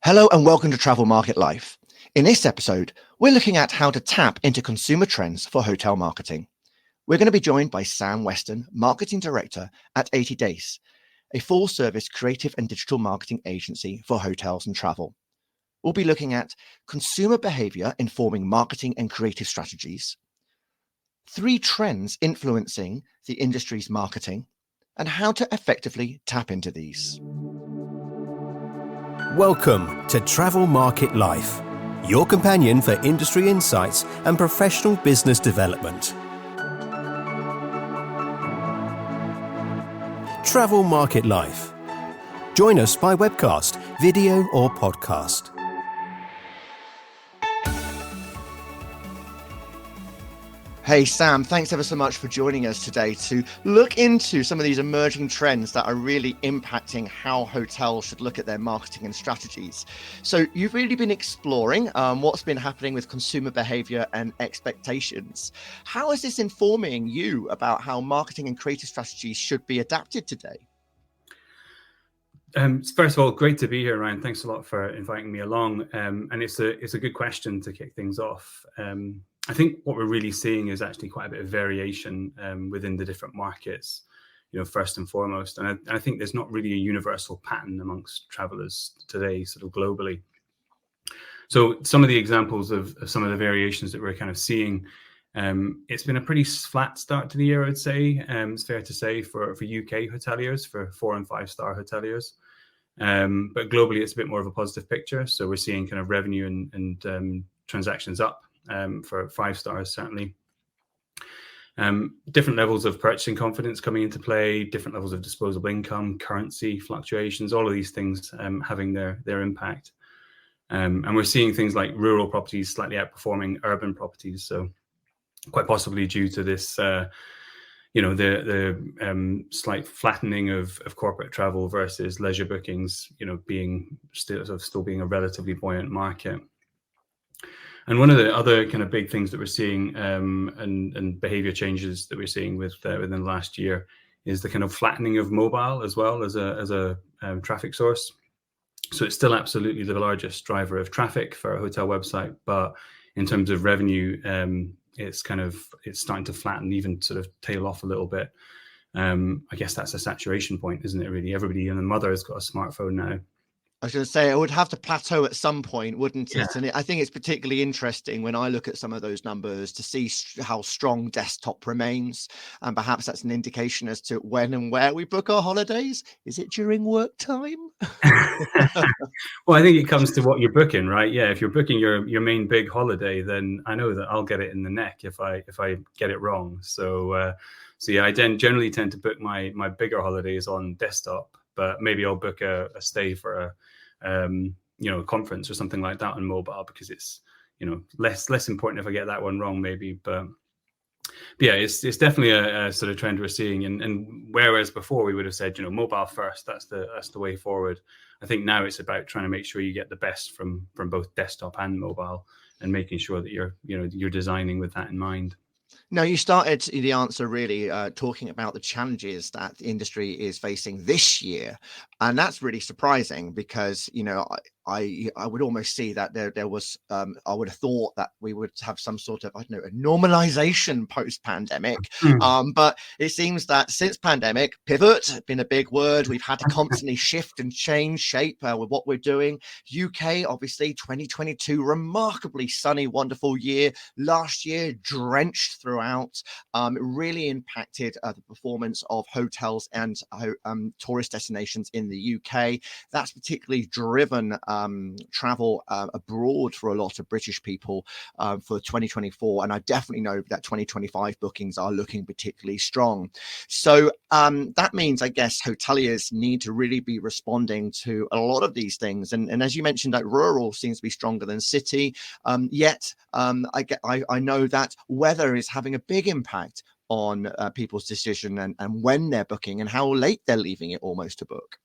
Hello and welcome to Travel Market Life. In this episode, we're looking at how to tap into consumer trends for hotel marketing. We're going to be joined by Sam Weston, Marketing Director at 80 Days, a full-service creative and digital marketing agency for hotels and travel. We'll be looking at consumer behaviour informing marketing and creative strategies, 3 trends influencing the industry's marketing, and how to effectively tap into these. Welcome to Travel Market Life, your companion for industry insights and professional business development. Travel Market Life. Join us by webcast, video or podcast. Hey Sam, thanks ever so much for joining us today to look into some of these emerging trends that are really impacting how hotels should look at their marketing and strategies. So you've really been exploring what's been happening with consumer behavior and expectations. How is this informing you about how marketing and creative strategies should be adapted today? First of all, great to be here, Ryan. Thanks a lot for inviting me along. And it's a good question to kick things off. I think what we're really seeing is actually quite a bit of variation within the different markets, first and foremost. And I think there's not really a universal pattern amongst travelers today, sort of globally. So some of the examples of some of the variations that we're kind of seeing, it's been a pretty flat start to the year, I'd say. It's fair to say for UK hoteliers, for 4- and 5-star hoteliers. But globally, it's a bit more of a positive picture. So we're seeing kind of revenue and transactions up for 5 stars, certainly. Different levels of purchasing confidence coming into play, different levels of disposable income, currency fluctuations, all of these things having their impact. And we're seeing things like rural properties slightly outperforming urban properties. So quite possibly due to this, the slight flattening of corporate travel versus leisure bookings, being still being a relatively buoyant market. And one of the other kind of big things that we're seeing and behavior changes that we're seeing within the last year is the kind of flattening of mobile as well as a traffic source. So it's still absolutely the largest driver of traffic for a hotel website, but in terms of revenue, it's starting to flatten, even sort of tail off a little bit. I guess that's a saturation point, isn't it? Really, everybody and the mother has got a smartphone now. I was going to say it would have to plateau at some point, wouldn't it? Yeah. And I think it's particularly interesting when I look at some of those numbers to see how strong desktop remains. And perhaps that's an indication as to when and where we book our holidays. Is it during work time? Well, I think it comes to what you're booking, right? Yeah, if you're booking your main big holiday, then I know that I'll get it in the neck if I get it wrong. So yeah, I generally tend to book my bigger holidays on desktop, but maybe I'll book a stay for a conference or something like that on mobile because it's less important if I get that one wrong, maybe. But yeah, it's definitely a sort of trend we're seeing, and whereas before we would have said mobile first, that's the way forward. I think now it's about trying to make sure you get the best from both desktop and mobile, and making sure that you're designing with that in mind. Now, you started the answer really talking about the challenges that the industry is facing this year. And that's really surprising because, I would almost see that there was, I would have thought that we would have some sort of, a normalization post-pandemic. But it seems that since pandemic, pivot been a big word. We've had to constantly shift and change shape with what we're doing. UK, obviously, 2022, remarkably sunny, wonderful year. Last year, drenched throughout. It really impacted the performance of hotels and tourist destinations in the UK. That's particularly driven travel abroad for a lot of British people for 2024. And I definitely know that 2025 bookings are looking particularly strong. So that means, I guess, hoteliers need to really be responding to a lot of these things. And as you mentioned, that rural seems to be stronger than city. Yet I know that weather is having a big impact on people's decision and when they're booking and how late they're leaving it almost to book.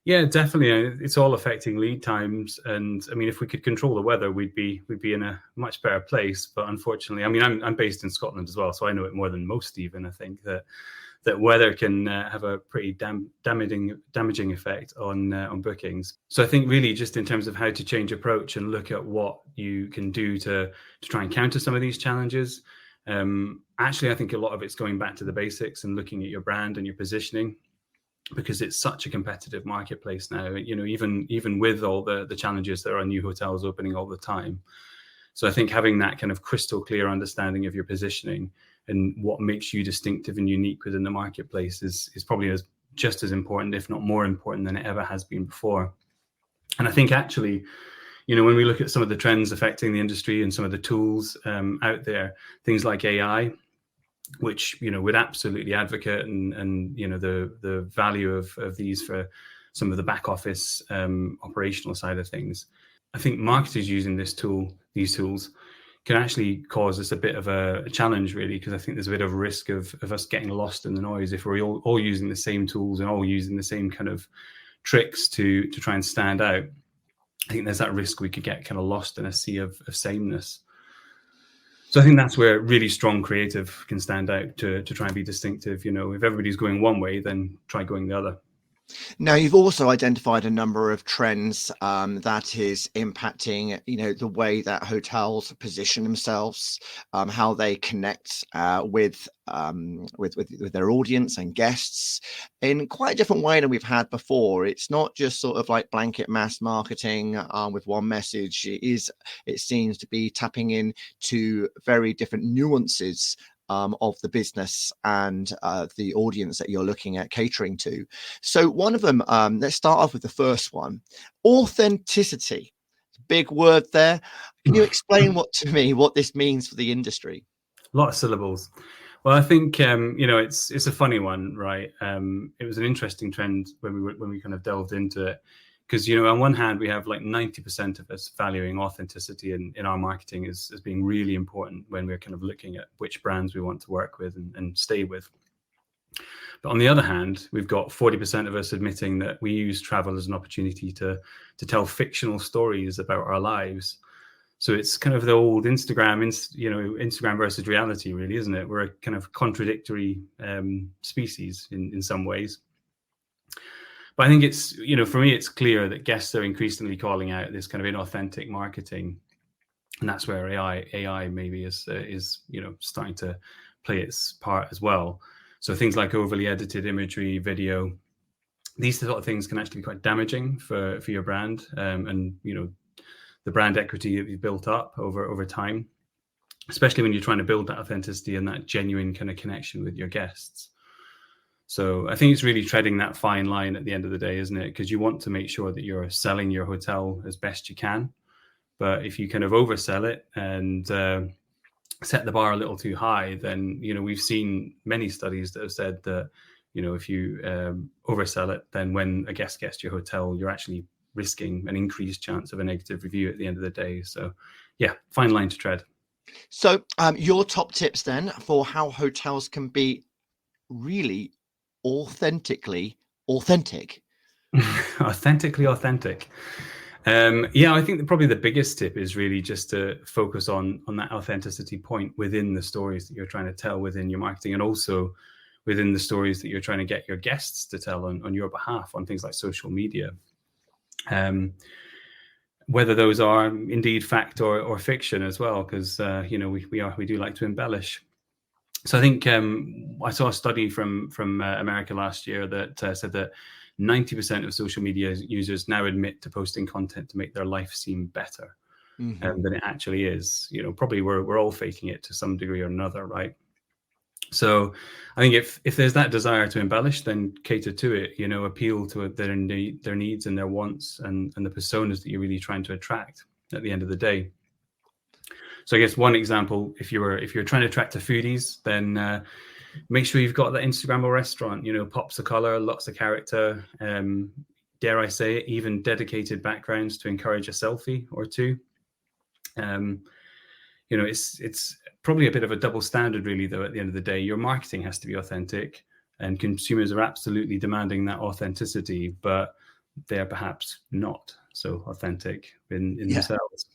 Yeah, definitely. It's all affecting lead times. And I mean, if we could control the weather, we'd be in a much better place. But unfortunately, I mean, I'm based in Scotland as well, so I know it more than most even. I think that that weather can have a pretty damaging effect on bookings. So I think really just in terms of how to change approach and look at what you can do to try and counter some of these challenges. Actually, I think a lot of it's going back to the basics and looking at your brand and your positioning, because it's such a competitive marketplace now, even with all the challenges, there are new hotels opening all the time. So I think having that kind of crystal clear understanding of your positioning and what makes you distinctive and unique within the marketplace is probably just as important, if not more important than it ever has been before. And I think actually, when we look at some of the trends affecting the industry and some of the tools out there, things like AI, which would absolutely advocate and the value of these for some of the back office operational side of things. I think marketers using these tools can actually cause us a bit of a challenge, really, because I think there's a bit of a risk of us getting lost in the noise if we're all using the same tools and all using the same kind of tricks to try and stand out. I think there's that risk we could get kind of lost in a sea of sameness. So I think that's where really strong creative can stand out to try and be distinctive. If everybody's going one way, then try going the other. Now, you've also identified a number of trends that is impacting, the way that hotels position themselves, how they connect with their audience and guests in quite a different way than we've had before. It's not just sort of like blanket mass marketing with one message. It seems to be tapping into very different nuances of the business and the audience that you're looking at catering to. So one of them, let's start off with the first one, authenticity. Big word there. Can you explain to me what this means for the industry? A lot of syllables. Well, I think it's a funny one, right? It was an interesting trend when we kind of delved into it. Because, on one hand, we have like 90% of us valuing authenticity in our marketing as being really important when we're kind of looking at which brands we want to work with and stay with. But on the other hand, we've got 40% of us admitting that we use travel as an opportunity to tell fictional stories about our lives. So it's kind of the old Instagram versus reality, really, isn't it? We're a kind of contradictory species in some ways. But I think it's, for me, it's clear that guests are increasingly calling out this kind of inauthentic marketing. And that's where AI maybe is starting to play its part as well. So things like overly edited imagery, video, these sort of things can actually be quite damaging for your brand and the brand equity that you've built up over time, especially when you're trying to build that authenticity and that genuine kind of connection with your guests. So I think it's really treading that fine line at the end of the day, isn't it? Because you want to make sure that you're selling your hotel as best you can. But if you kind of oversell it and set the bar a little too high, then, we've seen many studies that have said that, if you oversell it, then when a guest gets to your hotel, you're actually risking an increased chance of a negative review at the end of the day. So, yeah, fine line to tread. So your top tips then for how hotels can be really authentically authentic. Authentically authentic. I think probably the biggest tip is really just to focus on that authenticity point within the stories that you're trying to tell within your marketing, and also within the stories that you're trying to get your guests to tell on your behalf on things like social media. Whether those are indeed fact or fiction as well, because we do like to embellish. So I think I saw a study from America last year that said that 90% of social media users now admit to posting content to make their life seem better than it actually is. Probably we're all faking it to some degree or another, right? So I think if there's that desire to embellish, then cater to it. Appeal to their needs and their wants and the personas that you're really trying to attract at the end of the day. So I guess one example, if you're trying to attract the foodies, then make sure you've got that Instagrammable restaurant, pops of color, lots of character, dare I say it, even dedicated backgrounds to encourage a selfie or two. It's probably a bit of a double standard, really, though. At the end of the day, your marketing has to be authentic, and consumers are absolutely demanding that authenticity, but they're perhaps not so authentic in themselves.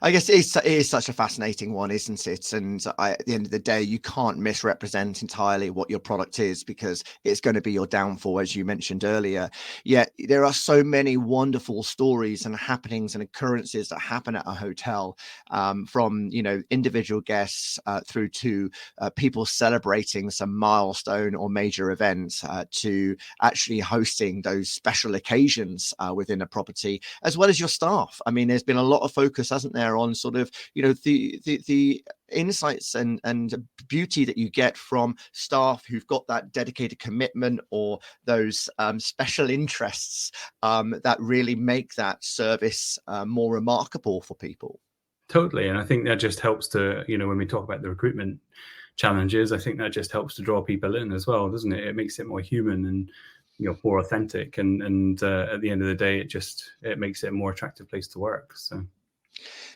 I guess it is such a fascinating one, isn't it? And at the end of the day, you can't misrepresent entirely what your product is, because it's going to be your downfall, as you mentioned earlier. Yet there are so many wonderful stories and happenings and occurrences that happen at a hotel, from individual guests through to people celebrating some milestone or major event, to actually hosting those special occasions within a property, as well as your staff. I mean, there's been a lot of focus, hasn't there, on sort of the insights and beauty that you get from staff who've got that dedicated commitment, or those special interests that really make that service more remarkable for people. Totally. And I think that just helps to, when we talk about the recruitment challenges, I think that just helps to draw people in as well, doesn't it? It makes it more human and more authentic, and at the end of the day, it makes it a more attractive place to work. So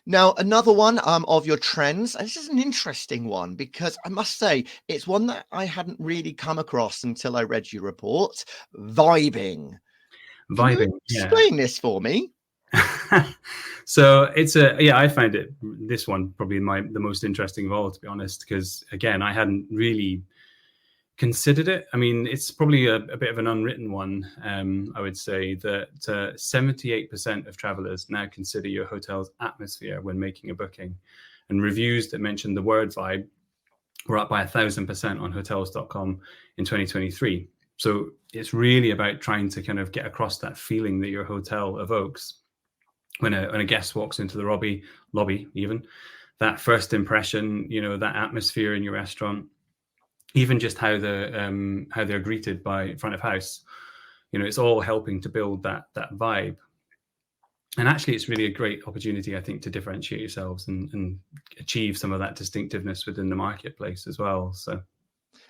now, another one of your trends, and this is an interesting one, because I must say it's one that I hadn't really come across until I read your report: vibing. Can you explain this for me? So I find this one probably the most interesting of all, to be honest, because again, I hadn't really considered it. I mean, it's probably a bit of an unwritten one. I would say that 78% of travelers now consider your hotel's atmosphere when making a booking, and reviews that mention the word vibe were up by 1,000% on hotels.com in 2023. So it's really about trying to kind of get across that feeling that your hotel evokes when a guest walks into the lobby, even that first impression, that atmosphere in your restaurant, even just how they're greeted by front of house, it's all helping to build that vibe. And actually, it's really a great opportunity, I think, to differentiate yourselves and achieve some of that distinctiveness within the marketplace as well. So,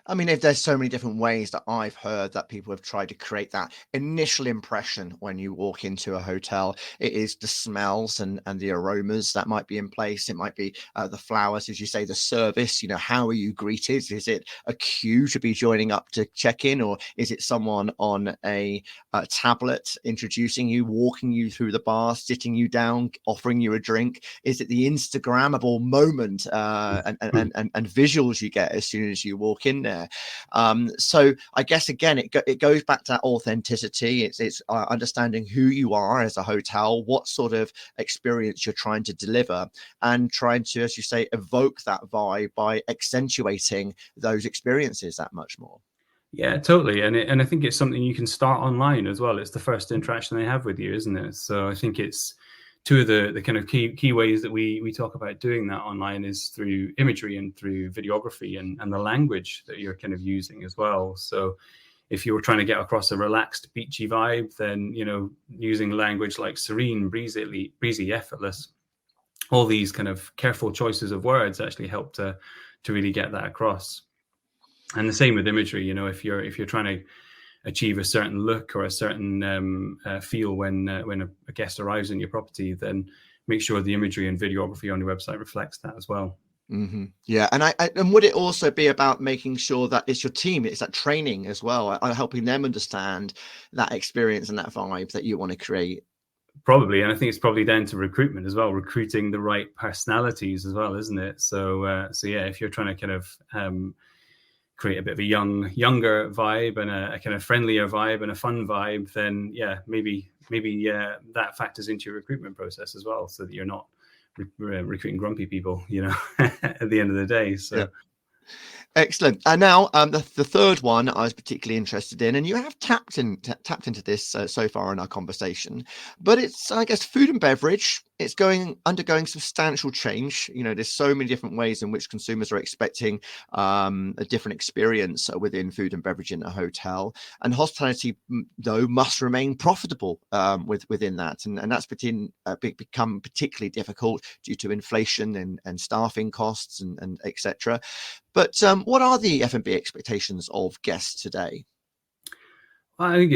I mean, if there's so many different ways that I've heard that people have tried to create that initial impression when you walk into a hotel. It is the smells and the aromas that might be in place. It might be the flowers, as you say, the service. How are you greeted? Is it a queue to be joining up to check in, or is it someone on a tablet introducing you, walking you through the bar, sitting you down, offering you a drink? Is it the Instagrammable moment and visuals you get as soon as you walk in there? So I guess again it goes back to that authenticity. It's understanding who you are as a hotel, what sort of experience you're trying to deliver, and trying to, as you say, evoke that vibe by accentuating those experiences that much more. Yeah, totally. And I think it's something you can start online as well. It's the first interaction they have with you, isn't it? So I think it's two of the kind of key ways that we talk about doing that online is through imagery and through videography and the language that you're kind of using as well. So if you were trying to get across a relaxed, beachy vibe, then, using language like serene, breezy, effortless, all these kind of careful choices of words actually help to really get that across. And the same with imagery, if you're trying to achieve a certain look or a certain feel when a guest arrives in your property, then make sure the imagery and videography on your website reflects that as well. Mm-hmm. Yeah, and would it also be about making sure that it's your team, it's that training as well, helping them understand that experience and that vibe that you want to create? Probably, and I think it's probably down to recruitment as well, recruiting the right personalities as well, isn't it? So yeah, if you're trying to kind of create a bit of a younger vibe and a kind of friendlier vibe and a fun vibe, then yeah, maybe that factors into your recruitment process as well, so that you're not recruiting grumpy people, at the end of the day. So. Yeah. Excellent. And now the third one I was particularly interested in, and you have tapped into this so far in our conversation, but it's, I guess, food and beverage. It's undergoing substantial change. There's so many different ways in which consumers are expecting a different experience within food and beverage in a hotel, and hospitality, though, must remain profitable within that, and that's become particularly difficult due to inflation and staffing costs and etc. But what are the F&B expectations of guests today? I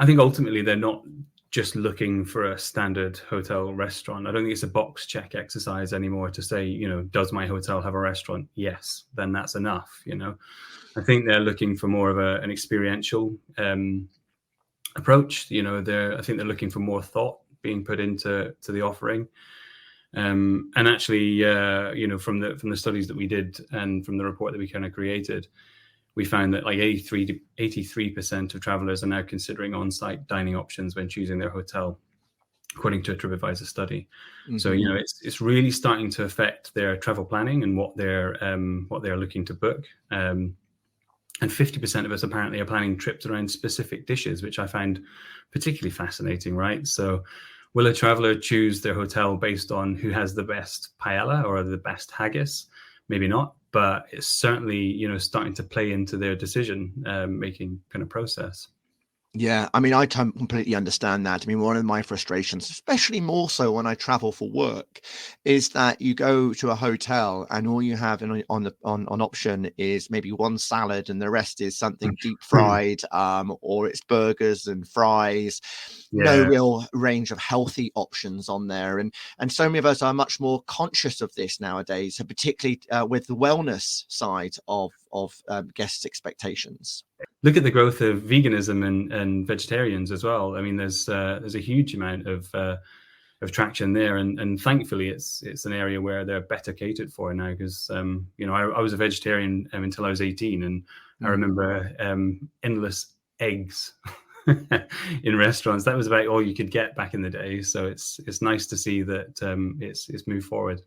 think ultimately they're not just looking for a standard hotel restaurant. I don't think it's a box check exercise anymore to say, does my hotel have a restaurant? Yes, then that's enough. I think they're looking for more of an experiential approach. I think they're looking for more thought being put into the offering. And actually, from the studies that we did and from the report that we kind of created, we found that like 83% of travelers are now considering on-site dining options when choosing their hotel, according to a TripAdvisor study. Mm-hmm. So it's really starting to affect their travel planning and what they're looking to book. And 50% of us apparently are planning trips around specific dishes, which I find particularly fascinating, right? So will a traveler choose their hotel based on who has the best paella or the best haggis? Maybe not, but it's certainly, starting to play into their decision making kind of process. Yeah, I mean, I completely understand that. I mean, one of my frustrations, especially more so when I travel for work, is that you go to a hotel and all you have on option is maybe one salad and the rest is something deep fried, or it's burgers and fries. Yeah. No real range of healthy options on there, and so many of us are much more conscious of this nowadays, particularly with the wellness side of guests' expectations. Look at the growth of veganism and vegetarians as well. I mean, there's a huge amount of traction there, and thankfully it's an area where they're better catered for now. Because I was a vegetarian until I was 18, and I remember endless eggs in restaurants. That was about all you could get back in the day. So it's nice to see that it's moved forward.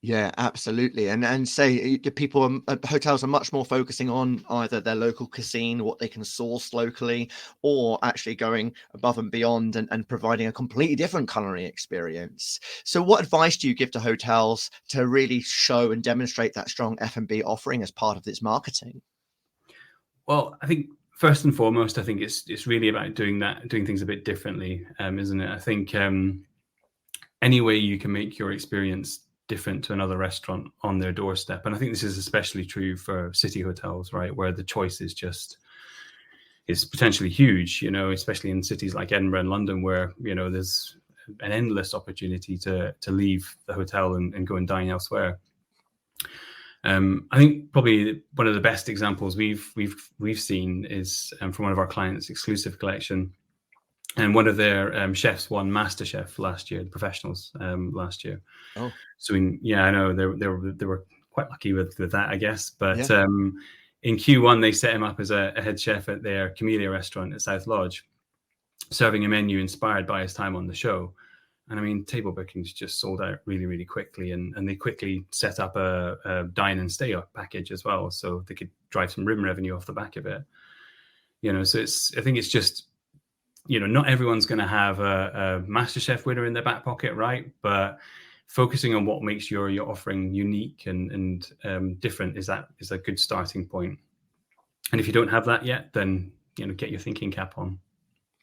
Yeah, absolutely. And say people, hotels are much more focusing on either their local cuisine, what they can source locally, or actually going above and beyond and providing a completely different culinary experience. So what advice do you give to hotels to really show and demonstrate that strong F&B offering as part of this marketing? Well, I think first and foremost, I think it's really about doing things a bit differently, isn't it? I think any way you can make your experience different to another restaurant on their doorstep. And I think this is especially true for city hotels, right, where the choice is potentially huge, especially in cities like Edinburgh and London, where, there's an endless opportunity to leave the hotel and go and dine elsewhere. I think probably one of the best examples we've seen is from one of our clients' exclusive collection. And one of their chefs won MasterChef last year, the professionals last year. Oh, so I know they were quite lucky with that, I guess. But yeah. In Q1, they set him up as a head chef at their Camellia restaurant at South Lodge, serving a menu inspired by his time on the show. And I mean, table bookings just sold out really, really quickly, and they quickly set up a dine and stay up package as well, so they could drive some room revenue off the back of it. So I think it's just. Not everyone's going to have a MasterChef winner in their back pocket, right? But focusing on what makes your offering unique and different is a good starting point. And if you don't have that yet, then get your thinking cap on.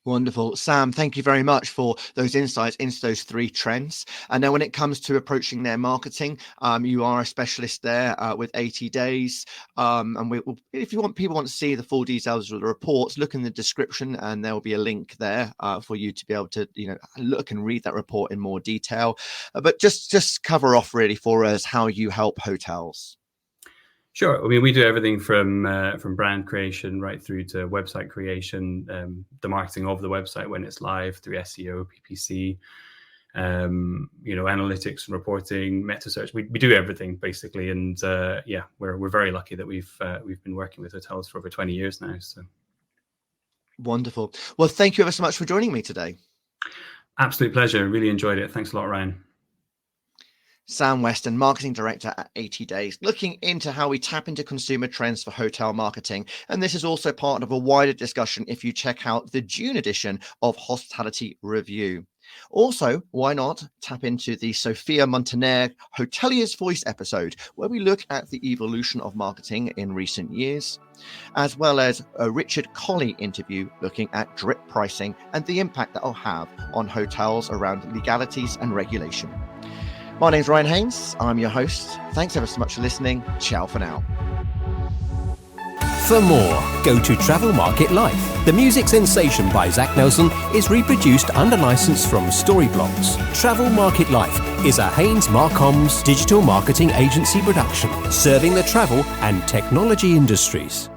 Wonderful. Sam, thank you very much for those insights into those three trends. And now when it comes to approaching their marketing, you are a specialist there with 80 days. And if people want to see the full details of the reports, look in the description and there will be a link there for you to be able to, look and read that report in more detail. But just cover off really for us how you help hotels. Sure. I mean, we do everything from brand creation right through to website creation, the marketing of the website when it's live through SEO, PPC, analytics and reporting, meta search. We do everything basically, and we're very lucky that we've been working with hotels for over 20 years now. So wonderful. Well, thank you ever so much for joining me today. Absolute pleasure. Really enjoyed it. Thanks a lot, Ryan. Sam Weston, Marketing Director at 80 Days, looking into how we tap into consumer trends for hotel marketing. And this is also part of a wider discussion if you check out the June edition of Hospitality Review. Also, why not tap into the Sophia Montaner Hotelier's Voice episode, where we look at the evolution of marketing in recent years, as well as a Richard Colley interview looking at drip pricing and the impact that will have on hotels around legalities and regulation. My name's Ryan Haynes. I'm your host. Thanks ever so much for listening. Ciao for now. For more, go to Travel Market Life. The music sensation by Zach Nelson is reproduced under license from Storyblocks. Travel Market Life is a Haynes Marcoms digital marketing agency production, serving the travel and technology industries.